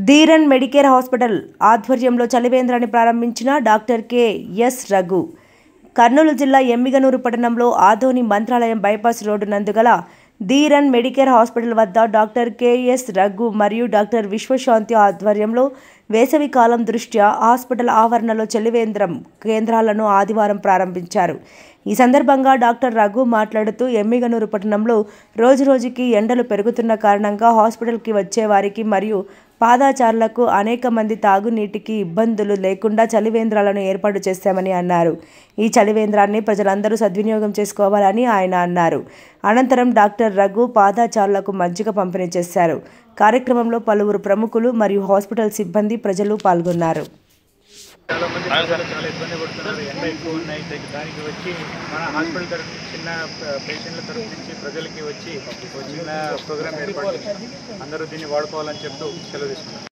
Dheeran medicare hospital ఆధ్వర్యంలో చలివేంద్రాన్ని ప్రారంభించిన doctor K S. Raghu. Kurnool జిల్లా ఎమ్మిగనూరు పట్టణంలో ఆదోని మంత్రాలయం బైపాస్ రోడ్డు నందుగల ధీరన్ మెడికేర్ హాస్పిటల్ వద్ద డాక్టర్ కె.ఎస్. రఘు మరియు డాక్టర్ విశ్వశాంతి ఆధ్వర్యంలో వేసవి కాలం దృష్ట్యా హాస్పిటల్ ఆవరణలో చలివేంద్రం కేంద్రాలను ఆదివారం ప్రారంభించారు. ఈ సందర్భంగా డాక్టర్ రఘు మాట్లాడుతూ ఎమ్మిగనూరు పట్టణంలో రోజురోజుకి ఎండలు పెరుగుతున్న కారణంగా హాస్పిటల్కి వచ్చే వారికి మరియు పాదచారులకు అనేక మంది తాగునీటికి ఇబ్బందులు లేకుండా చలివేంద్రాలను ఏర్పాటు చేశామని అన్నారు. ఈ చలివేంద్రాన్ని ప్రజలందరూ సద్వినియోగం చేసుకోవాలని ఆయన అన్నారు. అనంతరం డాక్టర్ రఘు పాదచారులకు మజ్జిగ పంపిణీ చేశారు. కార్యక్రమంలో పలువురు ప్రముఖులు మరియు హాస్పిటల్ సిబ్బంది ప్రజలు పాల్గొన్నారు. చాలా ఇబ్బంది పడుతున్నారు. ఎండ ఎక్కువ ఉన్నాయి. దానికి వచ్చి మన హాస్పిటల్ తరఫు చిన్న పేషెంట్ల తరఫు నుంచి ప్రజలకి వచ్చి చిన్న ప్రోగ్రామ్ ఏర్పాటు చేసి అందరూ దీన్ని వాడుకోవాలని చెప్తూ సెలవు తీసుకున్నారు.